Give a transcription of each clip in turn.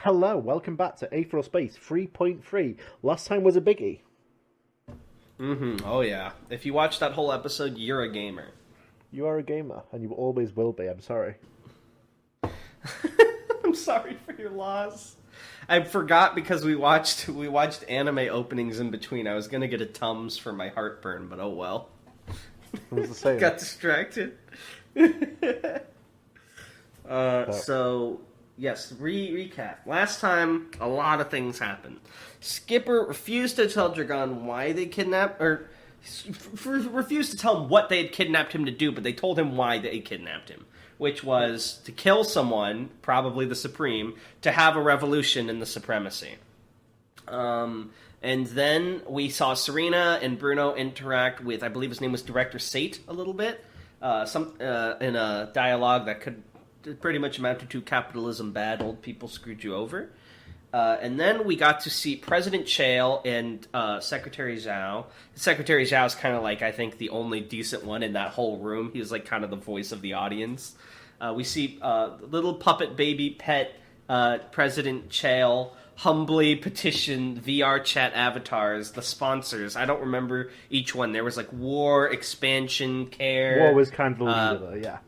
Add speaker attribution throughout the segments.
Speaker 1: Hello, welcome back to Aetheral Space 3.3. Last time was a biggie.
Speaker 2: Oh yeah. If you watch that whole episode, you're a gamer.
Speaker 1: You are a gamer, and you always will be, I'm sorry.
Speaker 2: I'm sorry for your loss. I forgot because we watched anime openings in between. I was gonna get a Tums for my heartburn, but oh well.
Speaker 1: It was the same.
Speaker 2: Got distracted. So yes, recap. Last time, a lot of things happened. Skipper refused to tell Dragon why they kidnapped, or refused to tell him what they had kidnapped him to do, but they told him why they kidnapped him, which was to kill someone, probably the Supreme, to have a revolution in the Supremacy. And then we saw Serena and Bruno interact with, I believe his name was Director Sate, a little bit, in a dialogue that could pretty much amounted to capitalism bad, old people screwed you over. And then we got to see President Chale and Secretary Zhao. Secretary Zhao is kind of like, I think, the only decent one in that whole room. He was like kind of the voice of the audience. We see little puppet baby pet President Chale humbly petition VR chat avatars, the sponsors. I don't remember each one. There was like War, Expansion, Care.
Speaker 1: War was kind of the leader, though, yeah.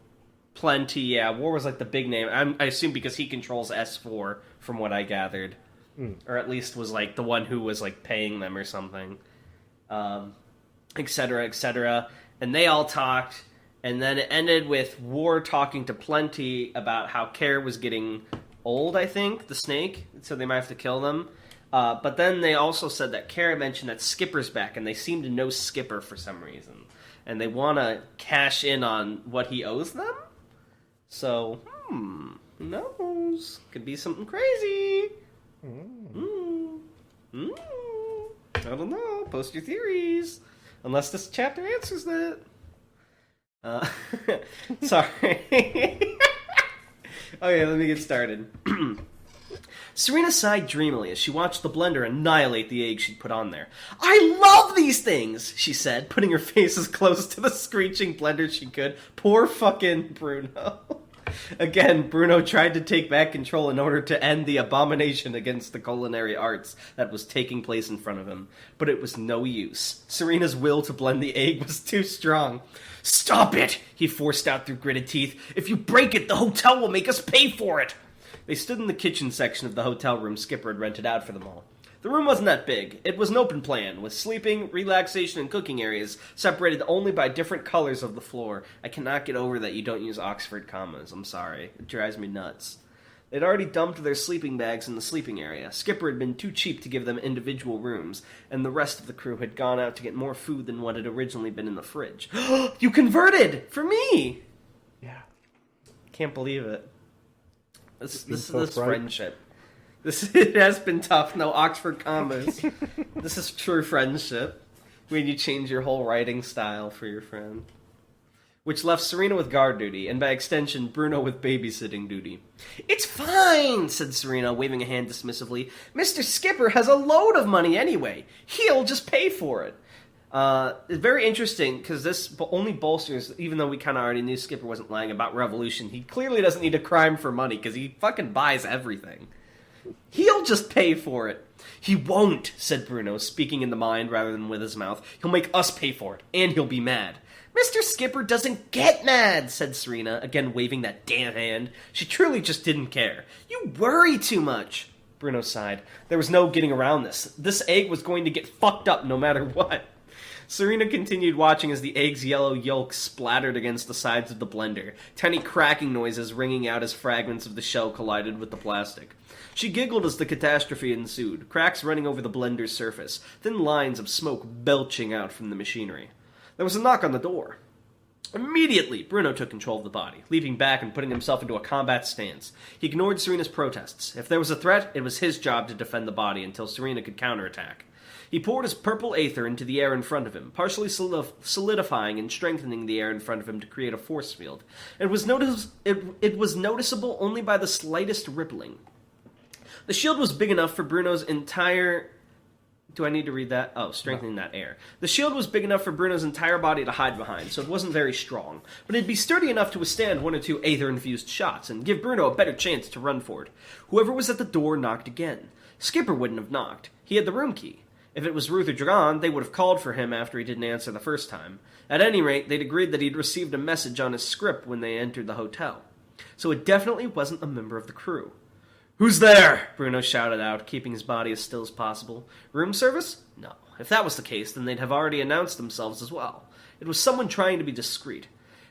Speaker 2: Plenty, yeah. War was like the big name. I assume because he controls S4, from what I gathered. Or at least was like the one who was like paying them or something. Etc., etc. And they all talked, and then it ended with War talking to Plenty about how Care was getting old, I think, the snake, so they might have to kill them. But then they also said that Care mentioned that Skipper's back, and they seem to know Skipper for some reason. And they want to cash in on what he owes them? So, who knows? Could be something crazy. I don't know. Post your theories. Unless this chapter answers that. Sorry. Okay, let me get started. Serena sighed dreamily as she watched the blender annihilate the egg she'd put on there. "I love these things," she said, putting her face as close to the screeching blender she could. Poor fucking Bruno. Again, Bruno tried to take back control in order to end the abomination against the culinary arts that was taking place in front of him. But it was no use. Serena's will to blend the egg was too strong. "Stop it!" he forced out through gritted teeth. "If you break it, the hotel will make us pay for it!" They stood in the kitchen section of the hotel room Skipper had rented out for them all. The room wasn't that big. It was an open plan, with sleeping, relaxation, and cooking areas separated only by different colors of the floor. I cannot get over that you don't use Oxford commas. I'm sorry. It drives me nuts. They'd already dumped their sleeping bags in the sleeping area. Skipper had been too cheap to give them individual rooms, and the rest of the crew had gone out to get more food than what had originally been in the fridge. "You converted! For me!"
Speaker 1: Yeah.
Speaker 2: Can't believe it. This
Speaker 1: tough, right?
Speaker 2: friendship. It has been tough. No Oxford commas. This is true friendship. When you change your whole writing style for your friend. Which left Serena with guard duty, and by extension, Bruno with babysitting duty. "It's fine," said Serena, waving a hand dismissively. "Mr. Skipper has a load of money anyway. He'll just pay for it." It's very interesting, because this only bolsters, even though we kind of already knew Skipper wasn't lying about revolution, he clearly doesn't need a crime for money, because he fucking buys everything. "He'll just pay for it." "He won't," said Bruno, speaking in the mind rather than with his mouth. "He'll make us pay for it, and he'll be mad." "Mr. Skipper doesn't get mad," said Serena, again waving that damn hand. She truly just didn't care. "You worry too much." Bruno sighed. There was no getting around this. This egg was going to get fucked up no matter what. Serena continued watching as the egg's yellow yolk splattered against the sides of the blender, tiny cracking noises ringing out as fragments of the shell collided with the plastic. She giggled as the catastrophe ensued, cracks running over the blender's surface, thin lines of smoke belching out from the machinery. There was a knock on the door. Immediately, Bruno took control of the body, leaping back and putting himself into a combat stance. He ignored Serena's protests. If there was a threat, it was his job to defend the body until Serena could counterattack. He poured his purple aether into the air in front of him, partially solidifying and strengthening the air in front of him to create a force field. It was noticeable only by the slightest rippling. The shield was big enough for Bruno's entire Do I need to read that? Oh, strengthening that air. The shield was big enough for Bruno's entire body to hide behind, so it wasn't very strong. But it'd be sturdy enough to withstand 1 or 2 Aether-infused shots, and give Bruno a better chance to run for it. Whoever was at the door knocked again. Skipper wouldn't have knocked. He had the room key. If it was Ruth or Dragon, they would have called for him after he didn't answer the first time. At any rate, they'd agreed that he'd received a message on his script when they entered the hotel. So it definitely wasn't a member of the crew. "Who's there?" Bruno shouted out, keeping his body as still as possible. Room service? No. If that was the case, then they'd have already announced themselves as well. It was someone trying to be discreet.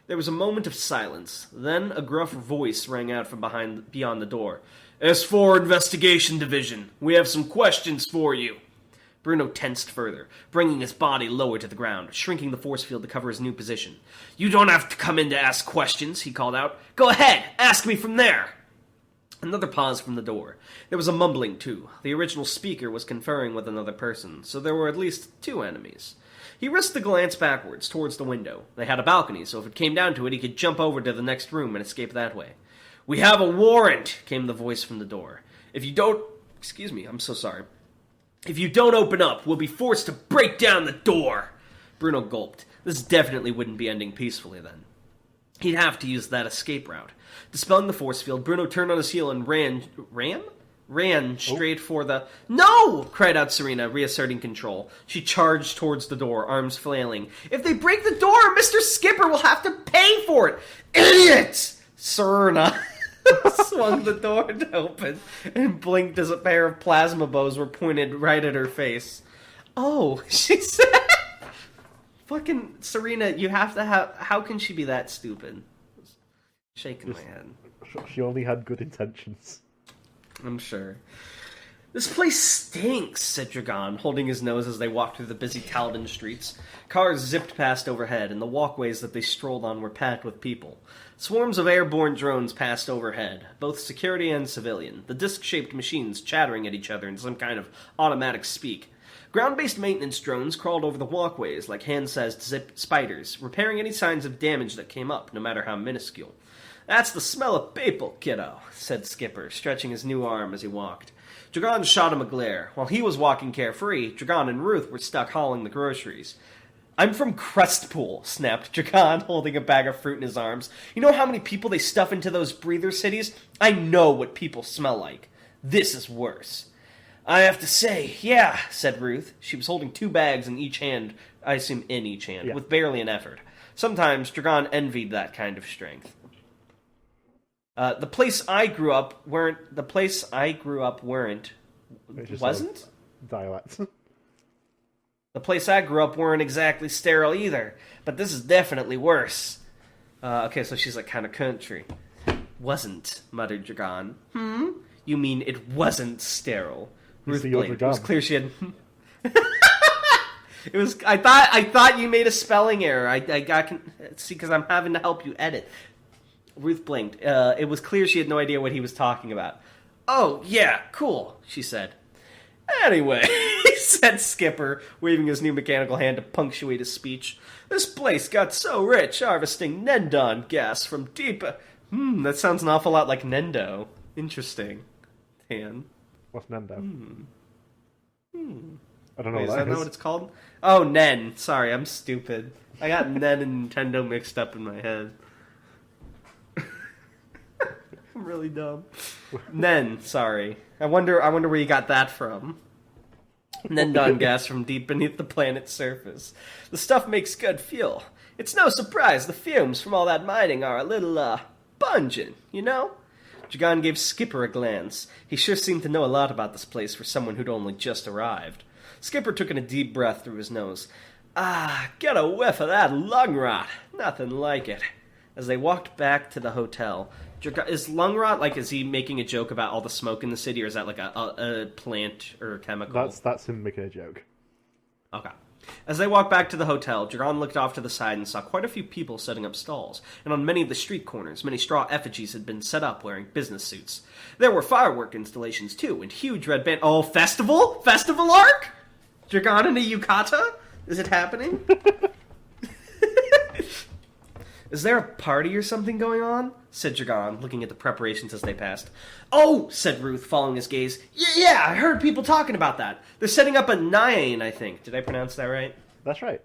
Speaker 2: There was a moment of silence. Then a gruff voice rang out from beyond the door. "S4 Investigation Division, we have some questions for you." Bruno tensed further, bringing his body lower to the ground, shrinking the force field to cover his new position. "You don't have to come in to ask questions," he called out. "Go ahead, ask me from there." Another pause from the door. There was a mumbling, too. The original speaker was conferring with another person, so there were at least 2 enemies. He risked a glance backwards, towards the window. They had a balcony, so if it came down to it, he could jump over to the next room and escape that way. "We have a warrant," came the voice from the door. "If you don't... Excuse me, I'm so sorry. If you don't open up, we'll be forced to break down the door." Bruno gulped. This definitely wouldn't be ending peacefully, then. He'd have to use that escape route. Dispelling the force field, Bruno turned on his heel and ran straight for the... "No!" cried out Serena, reasserting control. She charged towards the door, arms flailing. "If they break the door, Mr. Skipper will have to pay for it!" "Idiots!" Serena swung the door open and blinked as a pair of plasma bows were pointed right at her face. "Oh," she said. Fucking Serena, you have to have... How can she be that stupid? Shaking my head.
Speaker 1: She only had good intentions.
Speaker 2: I'm sure. "This place stinks," said Dragon, holding his nose as they walked through the busy Talden streets. Cars zipped past overhead, and the walkways that they strolled on were packed with people. Swarms of airborne drones passed overhead, both security and civilian, the disc-shaped machines chattering at each other in some kind of automatic speak. Ground-based maintenance drones crawled over the walkways like hand-sized spiders, repairing any signs of damage that came up, no matter how minuscule. "That's the smell of people, kiddo," said Skipper, stretching his new arm as he walked. Dragon shot him a glare. While he was walking carefree, Dragon and Ruth were stuck hauling the groceries. "I'm from Crestpool," snapped Dragon, holding a bag of fruit in his arms. "You know how many people they stuff into those breather cities? I know what people smell like. This is worse." "I have to say, yeah," said Ruth. She was holding 2 bags in each hand, I assume in each hand, with barely an effort. Sometimes Dragon envied that kind of strength. The place I grew up weren't... Wasn't?
Speaker 1: Dialects.
Speaker 2: The place I grew up weren't exactly sterile either, but this is definitely worse. Okay, so she's like kind of country. "Wasn't," muttered Dragon. "You mean it wasn't sterile?" Ruth blinked. It was clear she had... It was... I thought you made a spelling error. I see, because I'm having to help you edit. Ruth blinked. It was clear she had no idea what he was talking about. "Oh, yeah, cool," she said. "Anyway," said Skipper, waving his new mechanical hand to punctuate his speech. "This place got so rich harvesting Nendon gas from deep... that sounds an awful lot like Nendo. Interesting. Tan.
Speaker 1: What's Nendo? I don't know
Speaker 2: Wait,
Speaker 1: what
Speaker 2: is
Speaker 1: that
Speaker 2: that what it's called? Oh, Nen. Sorry, I'm stupid. I got Nen and Nintendo mixed up in my head. I'm really dumb. Nen, sorry. I wonder where you got that from. Nendon gas from deep beneath the planet's surface. The stuff makes good fuel. It's no surprise the fumes from all that mining are a little, pungent, you know? Dragon gave Skipper a glance. He sure seemed to know a lot about this place for someone who'd only just arrived. Skipper took in a deep breath through his nose. "Ah, get a whiff of that lung rot. Nothing like it." As they walked back to the hotel, is lung rot, like, is he making a joke about all the smoke in the city, or is that like a plant or a chemical?
Speaker 1: That's him making a joke.
Speaker 2: Okay. As they walked back to the hotel, Dragon looked off to the side and saw quite a few people setting up stalls, and on many of the street corners, many straw effigies had been set up wearing business suits. There were firework installations, too, and huge red band... Oh, festival? Festival arc? Dragon and a yukata? Is it happening? Is there a party or something going on? Said Dragon, looking at the preparations as they passed. Oh, said Ruth, following his gaze. Yeah, I heard people talking about that. They're setting up a Nyan, I think. Did I pronounce that right?
Speaker 1: That's right.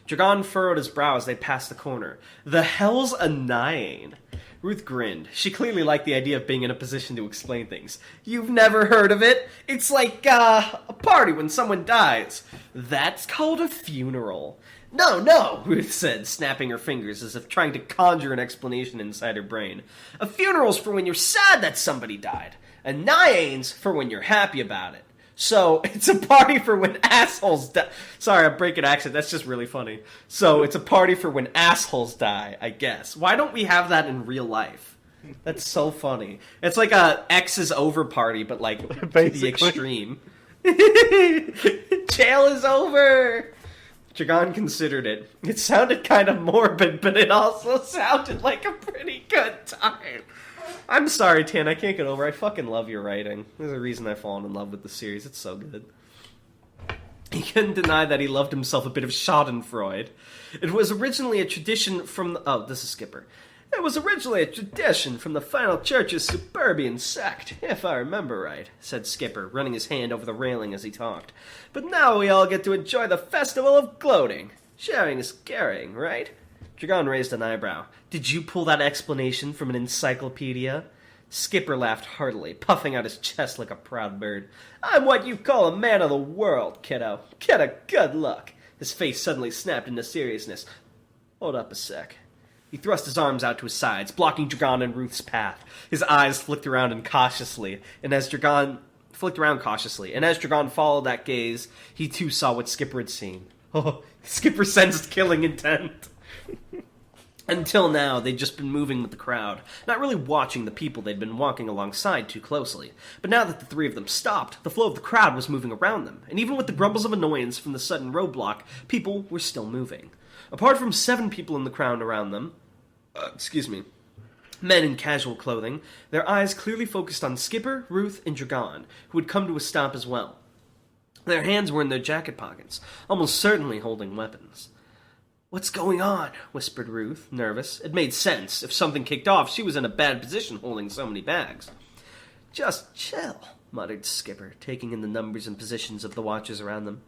Speaker 2: Dragon furrowed his brow as they passed the corner. The hell's a Nyan? Ruth grinned. She clearly liked the idea of being in a position to explain things. You've never heard of it? It's like, a party when someone dies. That's called a funeral. No, Ruth said, snapping her fingers as if trying to conjure an explanation inside her brain. A funeral's for when you're sad that somebody died. A Nyan's for when you're happy about it. So, it's a party for when assholes die. Sorry, I'm breaking accent. That's just really funny. So, it's a party for when assholes die, I guess. Why don't we have that in real life? That's so funny. It's like a X is over party, but like to the extreme. Jail is over! Dragon considered it. It sounded kind of morbid, but it also sounded like a pretty good time. I'm sorry, Tan, I can't get over it. I fucking love your writing. There's a reason I've fallen in love with the series. It's so good. He couldn't deny that he loved himself a bit of Schadenfreude. It was originally a tradition from... Oh, this is Skipper. It was originally a tradition from the final church's suburban sect, if I remember right, said Skipper, running his hand over the railing as he talked. But now we all get to enjoy the festival of gloating. Sharing is caring, right? Dragon raised an eyebrow. Did you pull that explanation from an encyclopedia? Skipper laughed heartily, puffing out his chest like a proud bird. I'm what you call a man of the world, kiddo. Get a good look. His face suddenly snapped into seriousness. Hold up a sec. He thrust his arms out to his sides, blocking Dragon and Ruth's path. His eyes flicked around cautiously, and as Dragon followed that gaze, he too saw what Skipper had seen. Oh, Skipper sensed killing intent. Until now, they'd just been moving with the crowd, not really watching the people they'd been walking alongside too closely. But now that the three of them stopped, the flow of the crowd was moving around them, and even with the grumbles of annoyance from the sudden roadblock, people were still moving. Apart from 7 people in the crowd around them, men in casual clothing, their eyes clearly focused on Skipper, Ruth, and Dragon, who had come to a stop as well. Their hands were in their jacket pockets, almost certainly holding weapons. What's going on? Whispered Ruth, nervous. It made sense. If something kicked off, she was in a bad position holding so many bags. Just chill, muttered Skipper, taking in the numbers and positions of the watchers around them.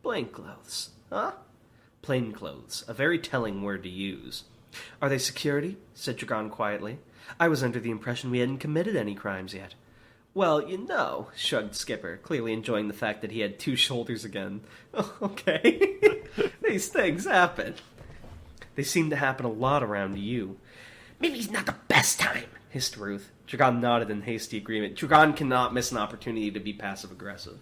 Speaker 2: Plainclothes, huh? Plainclothes, a very telling word to use. Are they security? Said Dragon quietly. I was under the impression we hadn't committed any crimes yet. Well, you know, shrugged Skipper, clearly enjoying the fact that he had 2 shoulders again. Okay. These things happen. They seem to happen a lot around you. Maybe it's not the best time, hissed Ruth. Dragon nodded in hasty agreement. Dragon cannot miss an opportunity to be passive-aggressive.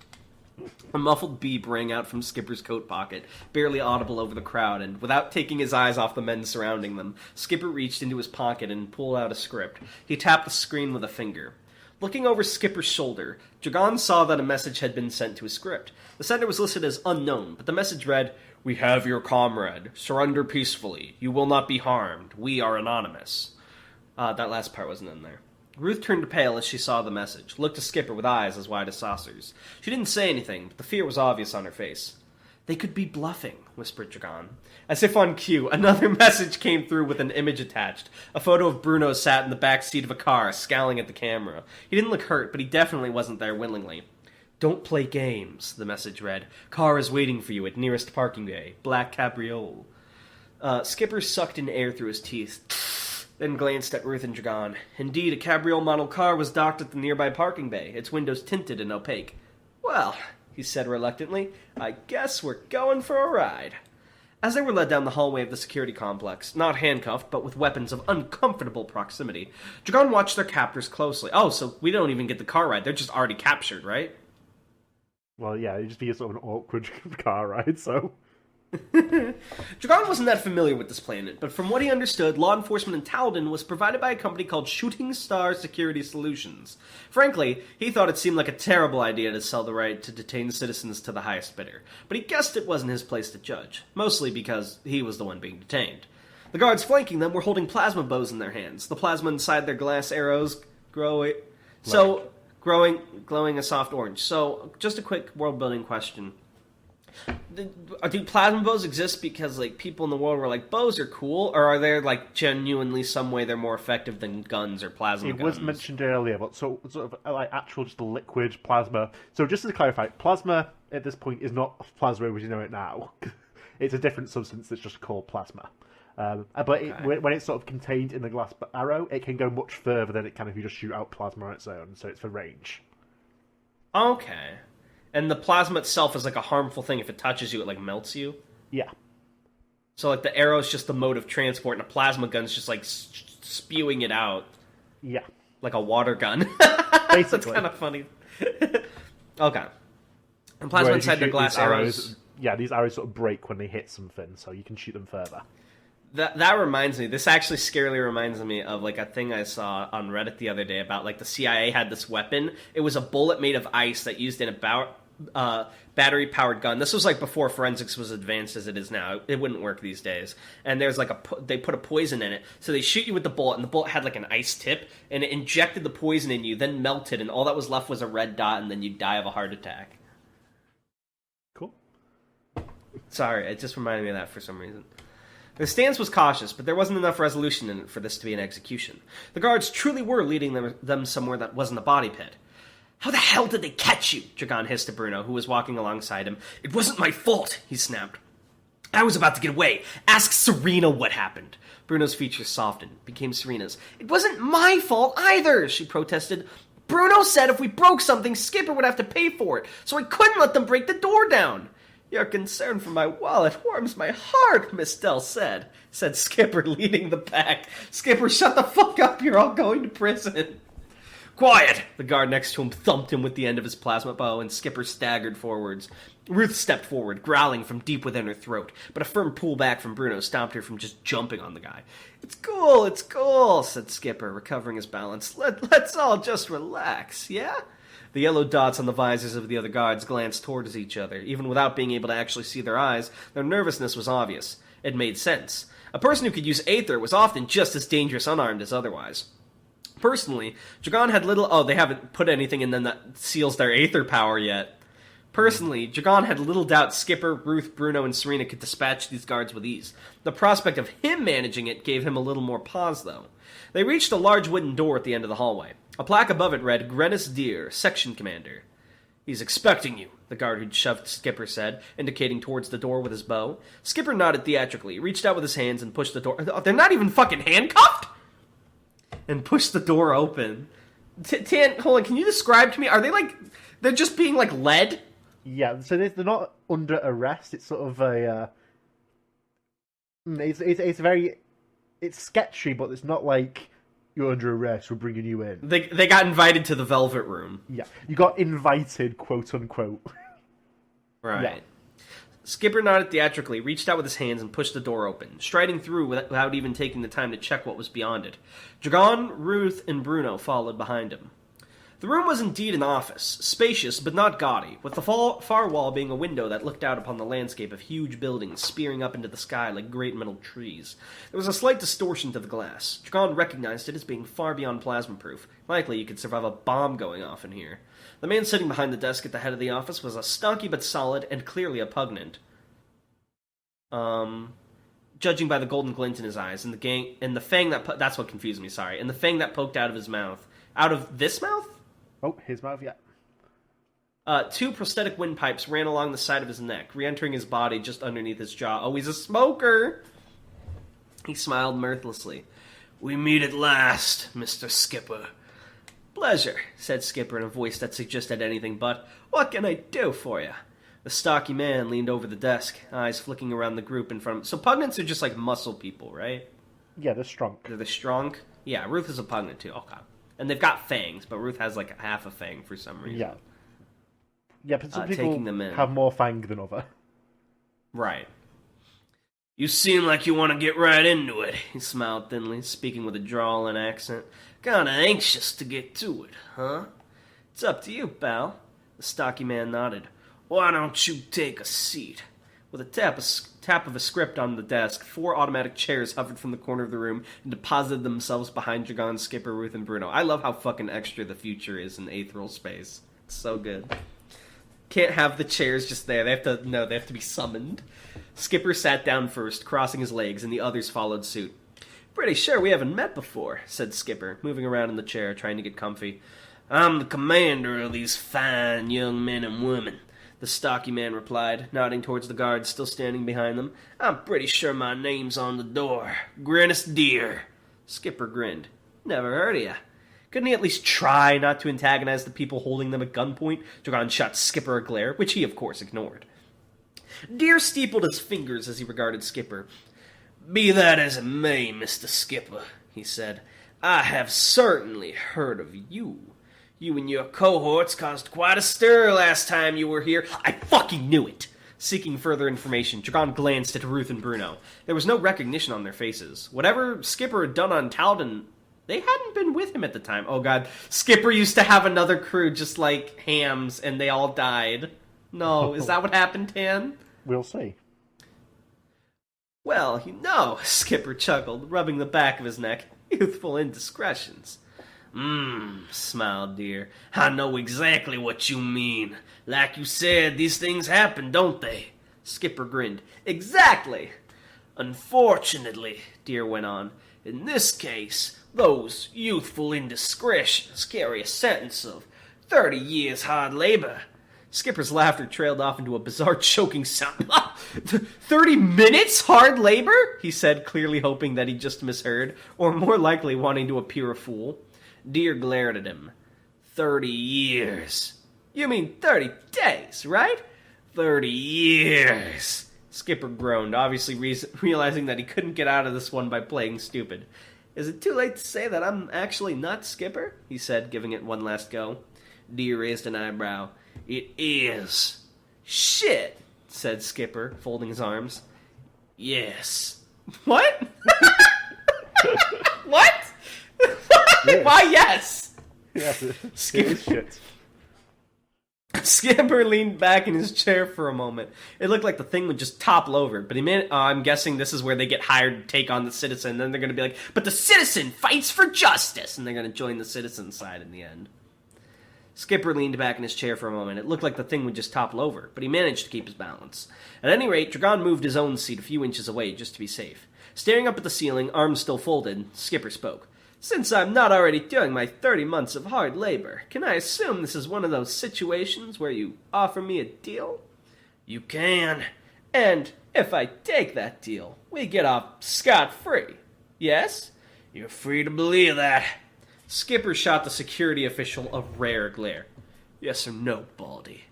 Speaker 2: A muffled beep rang out from Skipper's coat pocket, barely audible over the crowd, and without taking his eyes off the men surrounding them, Skipper reached into his pocket and pulled out a script. He tapped the screen with a finger. Looking over Skipper's shoulder, Dragon saw that a message had been sent to his script. The sender was listed as unknown, but the message read, We have your comrade. Surrender peacefully. You will not be harmed. We are anonymous. That last part wasn't in there. Ruth turned pale as she saw the message, looked at Skipper with eyes as wide as saucers. She didn't say anything, but the fear was obvious on her face. They could be bluffing, whispered Dragon. As if on cue, another message came through with an image attached. A photo of Bruno sat in the back seat of a car, scowling at the camera. He didn't look hurt, but he definitely wasn't there willingly. Don't play games, the message read. Car is waiting for you at nearest parking bay. Black cabriole. Skipper sucked in air through his teeth, then glanced at Ruth and Dragon. Indeed, a cabriole model car was docked at the nearby parking bay, its windows tinted and opaque. Well, he said reluctantly, I guess we're going for a ride. As they were led down the hallway of the security complex, not handcuffed, but with weapons of uncomfortable proximity, Dragon watched their captors closely. Oh, so we don't even get the car ride. They're just already captured, right?
Speaker 1: Well, yeah, it'd just be sort of an awkward car ride, so...
Speaker 2: Dragon wasn't that familiar with this planet, but from what he understood, law enforcement in Talden was provided by a company called Shooting Star Security Solutions. Frankly, he thought it seemed like a terrible idea to sell the right to detain citizens to the highest bidder, but he guessed it wasn't his place to judge, mostly because he was the one being detained. The guards flanking them were holding plasma bows in their hands, the plasma inside their glass arrows glowing a soft orange. So, just a quick world-building question. Do plasma bows exist because like people in the world were like bows are cool, or are there like genuinely some way they're more effective than guns or plasma guns?
Speaker 1: It was mentioned earlier, but sort of like actual just liquid plasma. So just to clarify, plasma at this point is not plasma as you know it now. It's a different substance that's just called plasma. But when it's sort of contained in the glass arrow, it can go much further than it can if you just shoot out plasma on its own. So it's for range.
Speaker 2: Okay. And the plasma itself is like a harmful thing. If it touches you, it like melts you?
Speaker 1: Yeah.
Speaker 2: So like the arrow is just the mode of transport, and a plasma gun's just like spewing it out.
Speaker 1: Yeah.
Speaker 2: Like a water gun.
Speaker 1: Basically.
Speaker 2: That's kind of funny. Okay. And plasma inside the glass arrows...
Speaker 1: Yeah, these arrows sort of break when they hit something, so you can shoot them further.
Speaker 2: That reminds me, this actually scarily reminds me of like a thing I saw on Reddit the other day about like the CIA had this weapon. It was a bullet made of ice that used in a battery-powered gun. This was like before forensics was advanced as it is now. It wouldn't work these days. And there's like they put a poison in it. So they shoot you with the bullet, and the bullet had like an ice tip, and it injected the poison in you, then melted, and all that was left was a red dot, and then you'd die of a heart attack.
Speaker 1: Cool.
Speaker 2: Sorry, it just reminded me of that for some reason. Their stance was cautious, but there wasn't enough resolution in it for this to be an execution. The guards truly were leading them somewhere that wasn't a body pit. "How the hell did they catch you?" Dragon hissed to Bruno, who was walking alongside him. "It wasn't my fault," he snapped. "I was about to get away. Ask Serena what happened." Bruno's features softened, became Serena's. "It wasn't my fault either," she protested. "Bruno said if we broke something, Skipper would have to pay for it, so I couldn't let them break the door down." "Your concern for my wallet warms my heart," Miss Dell said Skipper, leading the pack. "Skipper, shut the fuck up, you're all going to prison." "Quiet!" The guard next to him thumped him with the end of his plasma bow, and Skipper staggered forwards. Ruth stepped forward, growling from deep within her throat, but a firm pull back from Bruno stopped her from just jumping on the guy. It's cool, said Skipper, recovering his balance. Let's all just relax, yeah?" The yellow dots on the visors of the other guards glanced towards each other. Even without being able to actually see their eyes, their nervousness was obvious. It made sense. A person who could use Aether was often just as dangerous unarmed as otherwise. Personally, Dragon had little... Oh, they haven't put anything in them that seals their Aether power yet. Personally, Dragon had little doubt Skipper, Ruth, Bruno, and Serena could dispatch these guards with ease. The prospect of him managing it gave him a little more pause, though. They reached a large wooden door at the end of the hallway. A plaque above it read, "Grennis Deer, Section Commander." "He's expecting you," the guard who'd shoved Skipper said, indicating towards the door with his bow. Skipper nodded theatrically, reached out with his hands, and pushed the door... They're not even fucking handcuffed?! And pushed the door open. Hold on, can you describe to me, are they like... They're just being, like, led?
Speaker 1: Yeah, so they're not under arrest, it's sort of a... It's very... It's sketchy, but it's not like... You're under arrest, we're bringing you in.
Speaker 2: They got invited to the Velvet Room.
Speaker 1: Yeah, you got invited, quote-unquote.
Speaker 2: Right.
Speaker 1: Yeah.
Speaker 2: Skipper nodded theatrically, reached out with his hands, and pushed the door open, striding through without even taking the time to check what was beyond it. Dragon, Ruth, and Bruno followed behind him. The room was indeed an office, spacious but not gaudy, with the far wall being a window that looked out upon the landscape of huge buildings spearing up into the sky like great metal trees. There was a slight distortion to the glass. Dragon recognized it as being far beyond plasma-proof. Likely you could survive a bomb going off in here. The man sitting behind the desk at the head of the office was a stocky but solid and clearly a pugnant. Judging by the golden glint in his eyes and the fang that that's what confused me, sorry. And the fang that poked out of his mouth. Out of this mouth?
Speaker 1: Oh, his mouth, yeah.
Speaker 2: Two prosthetic windpipes ran along the side of his neck, re-entering his body just underneath his jaw. Oh, he's a smoker! He smiled mirthlessly. "We meet at last, Mr. Skipper." "Pleasure," said Skipper in a voice that suggested anything but, "What can I do for you?" The stocky man leaned over the desk, eyes flicking around the group in front of him. So pugnants are just like muscle people, right?
Speaker 1: Yeah, they're strong.
Speaker 2: They're strong? Yeah, Ruth is a pugnant too. Okay. And they've got fangs, but Ruth has like half a fang for some reason.
Speaker 1: Yeah. Yeah, but some people have more fang than other.
Speaker 2: Right. "You seem like you want to get right into it," he smiled thinly, speaking with a drawl and accent. "Kinda anxious to get to it, huh?" "It's up to you, pal." The stocky man nodded. "Why don't you take a seat?" With a tap of a script on the desk, 4 automatic chairs hovered from the corner of the room and deposited themselves behind Dragon, Skipper, Ruth, and Bruno. I love how fucking extra the future is in Aetheral space. It's so good. Can't have the chairs just there. They have to be summoned. Skipper sat down first, crossing his legs, and the others followed suit. Pretty sure we haven't met before, said Skipper, moving around in the chair, trying to get comfy. I'm the commander of these fine young men and women, the stocky man replied, nodding towards the guards still standing behind them. I'm pretty sure my name's on the door. Grinnis Deer. Skipper grinned. Never heard of ya. Couldn't he at least try not to antagonize the people holding them at gunpoint? Dragon shot Skipper a glare, which he, of course, ignored. Deer steepled his fingers as he regarded Skipper. Be that as it may, Mr. Skipper, he said, I have certainly heard of you. You and your cohorts caused quite a stir last time you were here. I fucking knew it! Seeking further information, Dragon glanced at Ruth and Bruno. There was no recognition on their faces. Whatever Skipper had done on Talden, they hadn't been with him at the time. Oh god, Skipper used to have another crew just like Hams, and they all died. No, is that what happened, Tan?
Speaker 1: We'll see.
Speaker 2: Well, Skipper chuckled, rubbing the back of his neck. Youthful indiscretions. Smiled Deer. I know exactly what you mean. Like you said, these things happen, don't they? Skipper grinned. Exactly. Unfortunately, Deer went on, in this case, those youthful indiscretions carry a sentence of 30 years hard labor. Skipper's laughter trailed off into a bizarre choking sound. 30 minutes hard labor? He said, clearly hoping that he just misheard, or more likely wanting to appear a fool. Deer glared at him. 30 years. You mean 30 days, right? 30 years. Skipper groaned, obviously realizing that he couldn't get out of this one by playing stupid. Is it too late to say that I'm actually not Skipper? He said, giving it one last go. Deer raised an eyebrow. It is. Shit, said Skipper, folding his arms. Yes. What? What?
Speaker 1: Yeah.
Speaker 2: Why yes?
Speaker 1: Yes,
Speaker 2: Skipper.
Speaker 1: shit.
Speaker 2: Skipper leaned back in his chair for a moment. It looked like the thing would just topple over, but I'm guessing this is where they get hired to take on the citizen, and then they're going to be like, but the citizen fights for justice, and they're going to join the citizen side in the end. Skipper leaned back in his chair for a moment. It looked like the thing would just topple over, but he managed to keep his balance. At any rate, Dragon moved his own seat a few inches away just to be safe. Staring up at the ceiling, arms still folded, Skipper spoke. Since I'm not already doing my 30 months of hard labor, can I assume this is one of those situations where you offer me a deal? You can. And if I take that deal, we get off scot-free. Yes? You're free to believe that. Skipper shot the security official a rare glare. Yes or no, Baldy?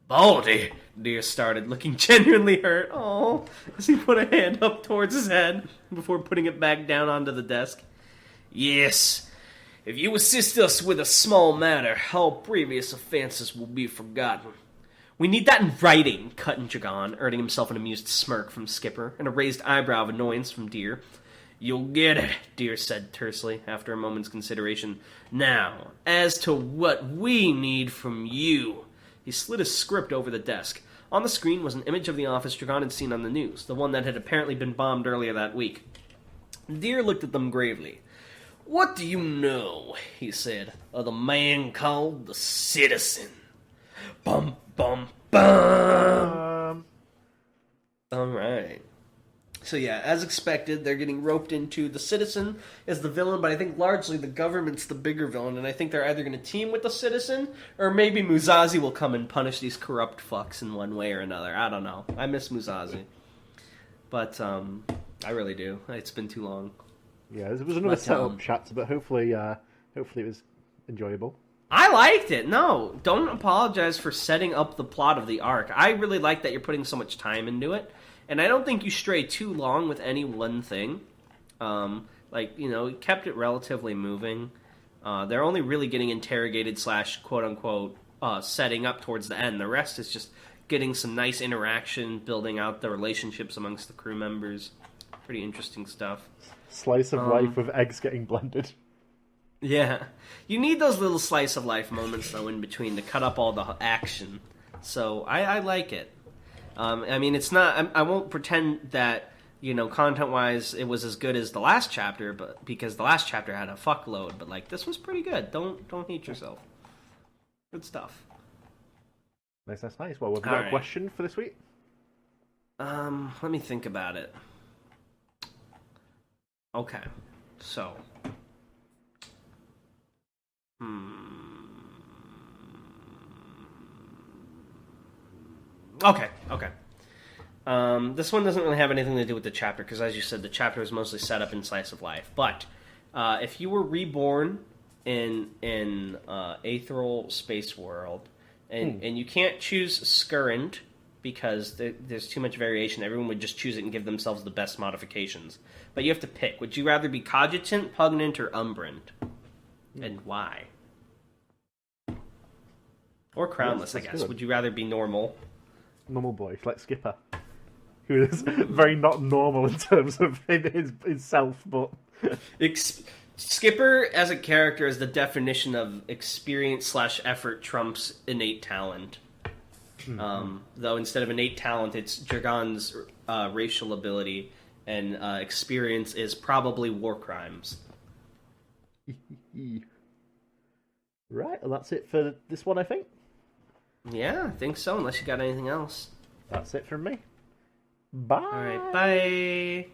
Speaker 2: Baldy? Deer started, looking genuinely hurt. Oh, as he put a hand up towards his head before putting it back down onto the desk. Yes. If you assist us with a small matter, all previous offenses will be forgotten. We need that in writing, cut in Dragon, earning himself an amused smirk from Skipper, and a raised eyebrow of annoyance from Deer. You'll get it, Deer said tersely, after a moment's consideration. Now, as to what we need from you. He slid his script over the desk. On the screen was an image of the office Dragon had seen on the news, the one that had apparently been bombed earlier that week. Deer looked at them gravely. What do you know, he said, of the man called the Citizen? Bum, bum, bum. All right. So yeah, as expected, they're getting roped into the Citizen as the villain, but I think largely the government's the bigger villain, and I think they're either going to team with the Citizen, or maybe Muzazi will come and punish these corrupt fucks in one way or another. I don't know. I miss Muzazi. But, I really do. It's been too long.
Speaker 1: Yeah, it was another setup chapter, but hopefully it was enjoyable.
Speaker 2: I liked it. No, don't apologize for setting up the plot of the arc. I really like that you're putting so much time into it, and I don't think you stray too long with any one thing. Kept it relatively moving. They're only really getting interrogated / quote-unquote setting up towards the end. The rest is just getting some nice interaction, building out the relationships amongst the crew members. Pretty interesting stuff.
Speaker 1: Slice of life with eggs getting blended.
Speaker 2: Yeah. You need those little slice of life moments, though, in between to cut up all the action. So, I like it. It's not... I won't pretend that, content-wise, it was as good as the last chapter, but because the last chapter had a fuckload, but, this was pretty good. Don't hate yourself. Good stuff.
Speaker 1: Nice. Well, have you got a question for this week?
Speaker 2: Let me think about it. Okay, so... Okay. This one doesn't really have anything to do with the chapter, because as you said, the chapter is mostly set up in slice of life. But if you were reborn in Aetheral Space World, and you can't choose Scurrent, because there's too much variation, everyone would just choose it and give themselves the best modifications. But you have to pick. Would you rather be Cogitant, Pugnant, or Umbrant? And why? Or Crownless, I guess. Good. Would you rather be normal?
Speaker 1: Normal boy, like Skipper, who is very not normal in terms of his self, but...
Speaker 2: Skipper, as a character, is the definition of experience/effort trumps innate talent. Though instead of innate talent, it's Dragon's racial ability, and experience is probably war crimes.
Speaker 1: Right, well, that's it for this one, I think.
Speaker 2: Yeah, I think so, unless you got anything else.
Speaker 1: That's it from me. Bye!
Speaker 2: Alright, bye!